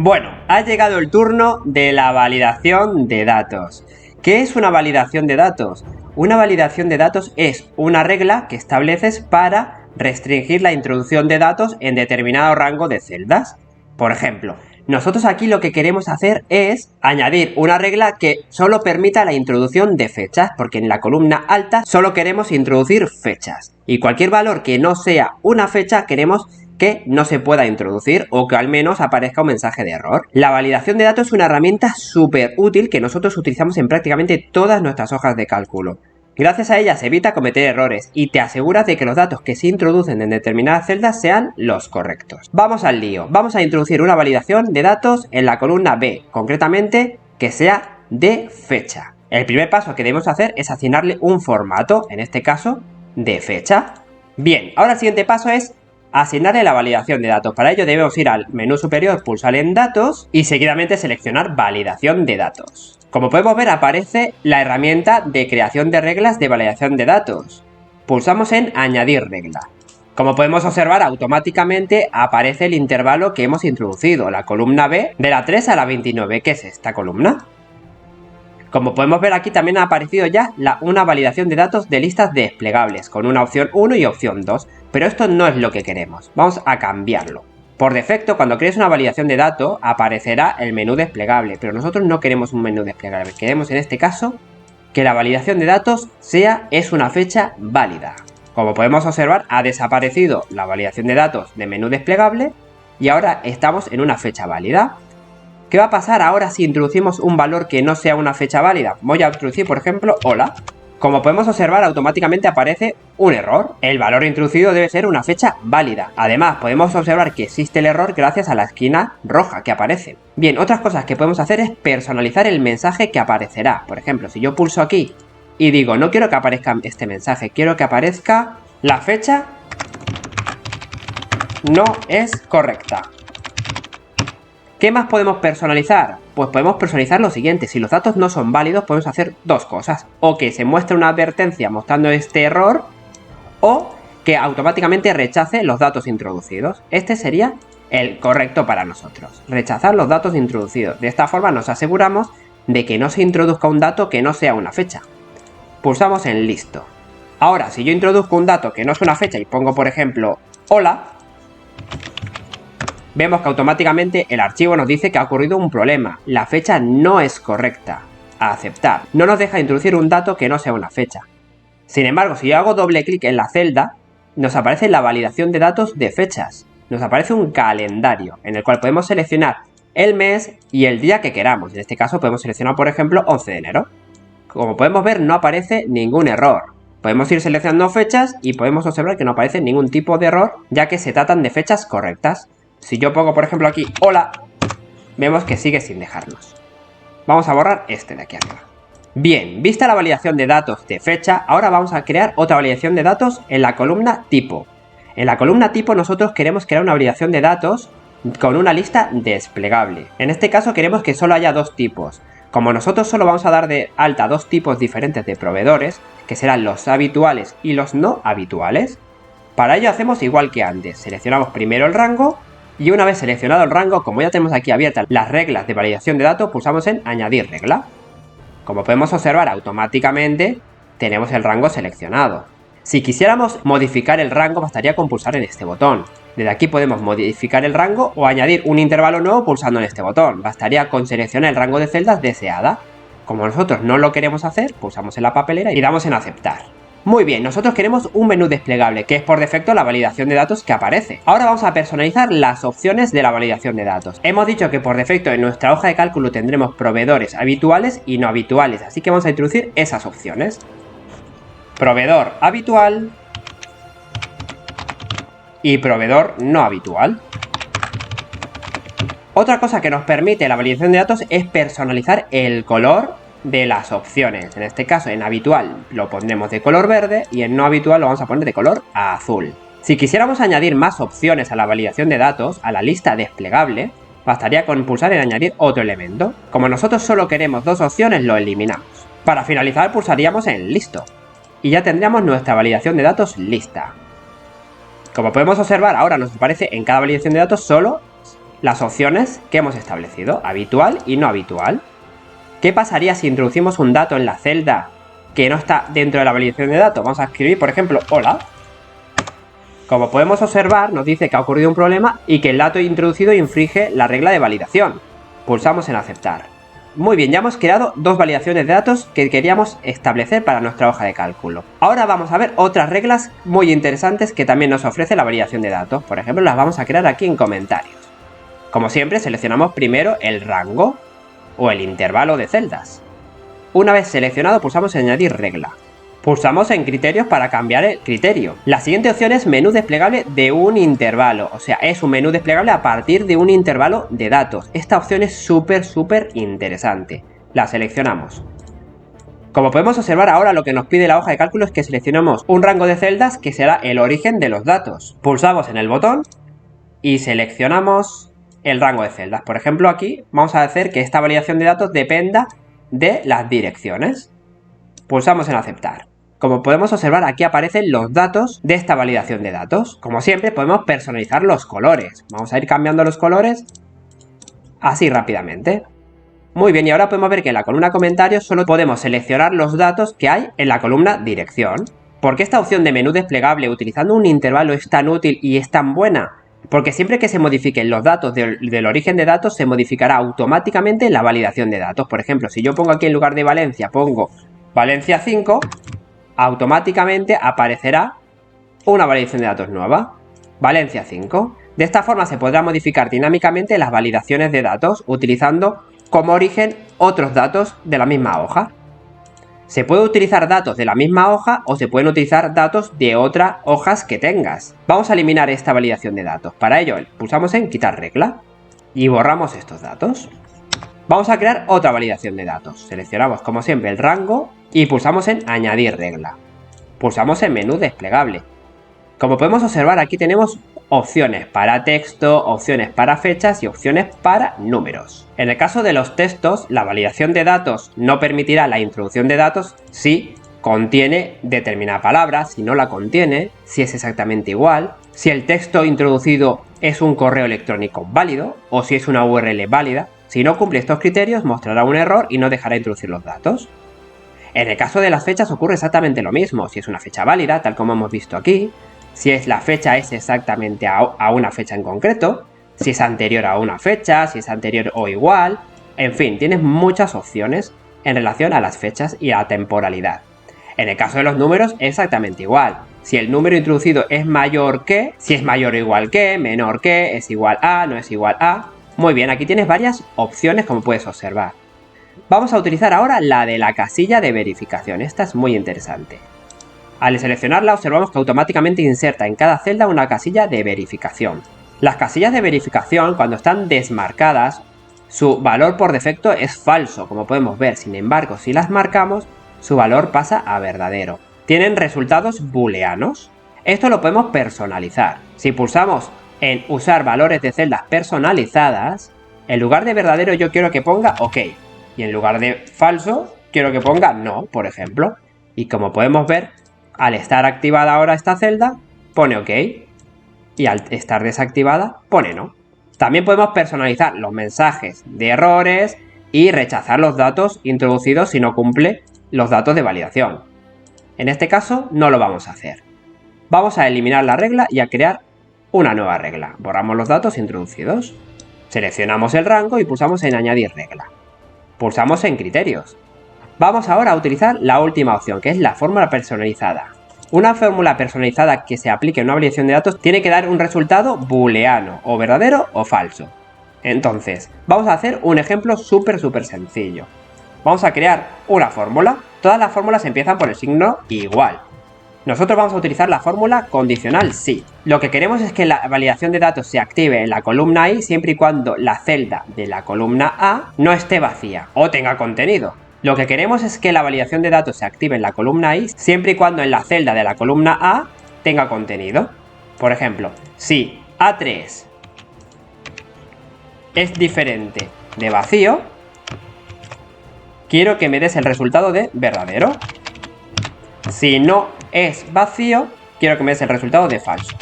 Bueno, ha llegado el turno de la validación de datos. ¿Qué es una validación de datos? Una validación de datos es una regla que estableces para restringir la introducción de datos en determinado rango de celdas. Por ejemplo, nosotros aquí lo que queremos hacer es añadir una regla que solo permita la introducción de fechas, porque en la columna alta solo queremos introducir fechas. Y cualquier valor que no sea una fecha queremos que no se pueda introducir o que al menos aparezca un mensaje de error. La validación de datos es una herramienta súper útil que nosotros utilizamos en prácticamente todas nuestras hojas de cálculo. Gracias a ella se evita cometer errores y te aseguras de que los datos que se introducen en determinadas celdas sean los correctos. Vamos al lío. Vamos a introducir una validación de datos en la columna B, concretamente que sea de fecha. El primer paso que debemos hacer es asignarle un formato, en este caso de fecha. Bien, ahora el siguiente paso es asignarle la validación de datos. Para ello debemos ir al menú superior, pulsar en datos y seguidamente seleccionar validación de datos. Como podemos ver, aparece la herramienta de creación de reglas de validación de datos. Pulsamos en añadir regla. Como podemos observar, automáticamente aparece el intervalo que hemos introducido, la columna B de la 3 a la 29, que es esta columna. Como podemos ver aquí también ha aparecido ya una validación de datos de listas desplegables, con una opción 1 y opción 2, pero esto no es lo que queremos, vamos a cambiarlo. Por defecto, cuando crees una validación de datos, aparecerá el menú desplegable, pero nosotros no queremos un menú desplegable, queremos en este caso que la validación de datos es una fecha válida. Como podemos observar, ha desaparecido la validación de datos de menú desplegable y ahora estamos en una fecha válida. ¿Qué va a pasar ahora si introducimos un valor que no sea una fecha válida? Voy a introducir, por ejemplo, hola. Como podemos observar, automáticamente aparece un error. El valor introducido debe ser una fecha válida. Además, podemos observar que existe el error gracias a la esquina roja que aparece. Bien, otras cosas que podemos hacer es personalizar el mensaje que aparecerá. Por ejemplo, si yo pulso aquí y digo, no quiero que aparezca este mensaje, quiero que aparezca la fecha no es correcta. ¿Qué más podemos personalizar? Pues podemos personalizar lo siguiente: si los datos no son válidos podemos hacer dos cosas: o que se muestre una advertencia mostrando este error, o que automáticamente rechace los datos introducidos. Este sería el correcto para nosotros, rechazar los datos introducidos. De esta forma nos aseguramos de que no se introduzca un dato que no sea una fecha. Pulsamos en listo. Ahora, si yo introduzco un dato que no es una fecha y pongo, por ejemplo, hola, vemos que automáticamente el archivo nos dice que ha ocurrido un problema. La fecha no es correcta. A aceptar. No nos deja introducir un dato que no sea una fecha. Sin embargo, si yo hago doble clic en la celda, nos aparece la validación de datos de fechas. Nos aparece un calendario en el cual podemos seleccionar el mes y el día que queramos. En este caso podemos seleccionar, por ejemplo, 11 de enero. Como podemos ver, no aparece ningún error. Podemos ir seleccionando fechas y podemos observar que no aparece ningún tipo de error, ya que se tratan de fechas correctas. Si yo pongo, por ejemplo, aquí hola, vemos que sigue sin dejarnos. Vamos a borrar este de aquí arriba. Bien, vista la validación de datos de fecha, ahora vamos a crear otra validación de datos en la columna tipo. En la columna tipo nosotros queremos crear una validación de datos con una lista desplegable. En este caso queremos que solo haya dos tipos. Como nosotros solo vamos a dar de alta dos tipos diferentes de proveedores, que serán los habituales y los no habituales, para ello hacemos igual que antes. Seleccionamos primero el rango y una vez seleccionado el rango, como ya tenemos aquí abiertas las reglas de validación de datos, pulsamos en añadir regla. Como podemos observar, automáticamente tenemos el rango seleccionado. Si quisiéramos modificar el rango, bastaría con pulsar en este botón. Desde aquí podemos modificar el rango o añadir un intervalo nuevo pulsando en este botón. Bastaría con seleccionar el rango de celdas deseada. Como nosotros no lo queremos hacer, pulsamos en la papelera y damos en aceptar. Muy bien, nosotros queremos un menú desplegable, que es por defecto la validación de datos que aparece. Ahora vamos a personalizar las opciones de la validación de datos. Hemos dicho que por defecto en nuestra hoja de cálculo tendremos proveedores habituales y no habituales, así que vamos a introducir esas opciones. Proveedor habitual y proveedor no habitual. Otra cosa que nos permite la validación de datos es personalizar el color de las opciones. En este caso, en habitual lo pondremos de color verde y en no habitual lo vamos a poner de color azul. Si quisiéramos añadir más opciones a la validación de datos, a la lista desplegable, bastaría con pulsar en añadir otro elemento. Como nosotros solo queremos dos opciones, lo eliminamos. Para finalizar, pulsaríamos en listo y ya tendríamos nuestra validación de datos lista. Como podemos observar, ahora nos aparece en cada validación de datos solo las opciones que hemos establecido, habitual y no habitual. ¿Qué pasaría si introducimos un dato en la celda que no está dentro de la validación de datos? Vamos a escribir, por ejemplo, hola. Como podemos observar, nos dice que ha ocurrido un problema y que el dato introducido infringe la regla de validación. Pulsamos en aceptar. Muy bien, ya hemos creado dos validaciones de datos que queríamos establecer para nuestra hoja de cálculo. Ahora vamos a ver otras reglas muy interesantes que también nos ofrece la validación de datos. Por ejemplo, las vamos a crear aquí en comentarios. Como siempre, seleccionamos primero el rango o el intervalo de celdas. Una vez seleccionado, pulsamos en añadir regla. Pulsamos en criterios para cambiar el criterio. La siguiente opción es menú desplegable de un intervalo, o sea, es un menú desplegable a partir de un intervalo de datos. Esta opción es súper interesante. La seleccionamos. Como podemos observar ahora, lo que nos pide la hoja de cálculo es que seleccionemos un rango de celdas que será el origen de los datos. Pulsamos en el botón y seleccionamos el rango de celdas. Por ejemplo, aquí vamos a hacer que esta validación de datos dependa de las direcciones. Pulsamos en aceptar. Como podemos observar, aquí aparecen los datos de esta validación de datos. Como siempre, podemos personalizar los colores. Vamos a ir cambiando los colores así rápidamente. Muy bien, y ahora podemos ver que en la columna comentarios solo podemos seleccionar los datos que hay en la columna dirección. ¿Por qué esta opción de menú desplegable utilizando un intervalo es tan útil y es tan buena? Porque siempre que se modifiquen los datos del origen de datos, se modificará automáticamente la validación de datos. Por ejemplo, si yo pongo aquí en lugar de Valencia, pongo Valencia 5, automáticamente aparecerá una validación de datos nueva, Valencia 5. De esta forma se podrá modificar dinámicamente las validaciones de datos utilizando como origen otros datos de la misma hoja. Se puede utilizar datos de la misma hoja o se pueden utilizar datos de otras hojas que tengas. Vamos a eliminar esta validación de datos. Para ello, pulsamos en quitar regla y borramos estos datos. Vamos a crear otra validación de datos. Seleccionamos como siempre el rango y pulsamos en añadir regla. Pulsamos en menú desplegable. Como podemos observar, aquí tenemos opciones para texto, opciones para fechas y opciones para números. En el caso de los textos, la validación de datos no permitirá la introducción de datos si contiene determinada palabra, si no la contiene, si es exactamente igual, si el texto introducido es un correo electrónico válido o si es una URL válida. Si no cumple estos criterios, mostrará un error y no dejará introducir los datos. En el caso de las fechas ocurre exactamente lo mismo. Si es una fecha válida, tal como hemos visto aquí, si es la fecha es exactamente a una fecha en concreto, si es anterior a una fecha, si es anterior o igual, en fin, tienes muchas opciones en relación a las fechas y a la temporalidad. En el caso de los números, exactamente igual. Si el número introducido es mayor que, si es mayor o igual que, menor que, es igual a, no es igual a. Muy bien, aquí tienes varias opciones como puedes observar. Vamos a utilizar ahora la de la casilla de verificación. Esta es muy interesante. Al seleccionarla observamos que automáticamente inserta en cada celda una casilla de verificación. Las casillas de verificación, cuando están desmarcadas, su valor por defecto es falso, como podemos ver. Sin embargo, si las marcamos, su valor pasa a verdadero. Tienen resultados booleanos. Esto lo podemos personalizar. Si pulsamos en usar valores de celdas personalizadas, en lugar de verdadero yo quiero que ponga OK. Y en lugar de falso, quiero que ponga no, por ejemplo. Y como podemos ver, al estar activada ahora esta celda, pone OK. Y al estar desactivada, pone no. También podemos personalizar los mensajes de errores y rechazar los datos introducidos si no cumple los datos de validación. En este caso, no lo vamos a hacer. Vamos a eliminar la regla y a crear una nueva regla. Borramos los datos introducidos. Seleccionamos el rango y pulsamos en añadir regla. Pulsamos en criterios. Vamos ahora a utilizar la última opción, que es la fórmula personalizada. Una fórmula personalizada que se aplique en una validación de datos tiene que dar un resultado booleano, o verdadero o falso. Entonces, vamos a hacer un ejemplo súper sencillo. Vamos a crear una fórmula. Todas las fórmulas empiezan por el signo igual. Nosotros vamos a utilizar la fórmula condicional sí. Lo que queremos es que la validación de datos se active en la columna I siempre y cuando la celda de la columna A no esté vacía o tenga contenido. Lo que queremos es que la validación de datos se active en la columna I siempre y cuando en la celda de la columna A tenga contenido. Por ejemplo, si A3 es diferente de vacío, quiero que me des el resultado de verdadero. Si no es vacío, quiero que me des el resultado de falso.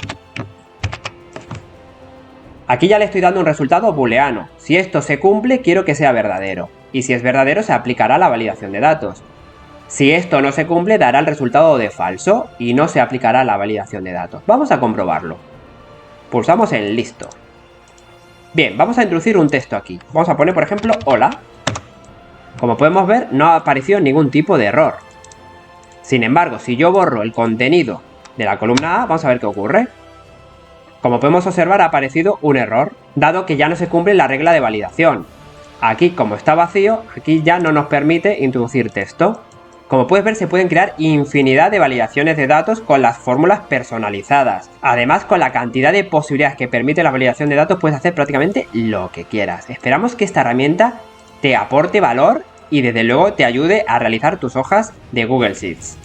Aquí ya le estoy dando un resultado booleano. Si esto se cumple, quiero que sea verdadero. Y si es verdadero, se aplicará la validación de datos. Si esto no se cumple, dará el resultado de falso y no se aplicará la validación de datos. Vamos a comprobarlo. Pulsamos en listo. Bien, vamos a introducir un texto aquí. Vamos a poner, por ejemplo, hola. Como podemos ver, no ha aparecido ningún tipo de error. Sin embargo, si yo borro el contenido de la columna A, vamos a ver qué ocurre. Como podemos observar, ha aparecido un error, dado que ya no se cumple la regla de validación. Aquí, como está vacío, aquí ya no nos permite introducir texto. Como puedes ver, se pueden crear infinidad de validaciones de datos con las fórmulas personalizadas. Además, con la cantidad de posibilidades que permite la validación de datos, puedes hacer prácticamente lo que quieras. Esperamos que esta herramienta te aporte valor y desde luego te ayude a realizar tus hojas de Google Sheets.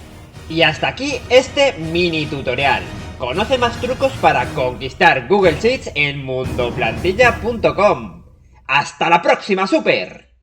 Y hasta aquí este mini tutorial. Conoce más trucos para conquistar Google Sheets en mundoplantilla.com. ¡Hasta la próxima, super!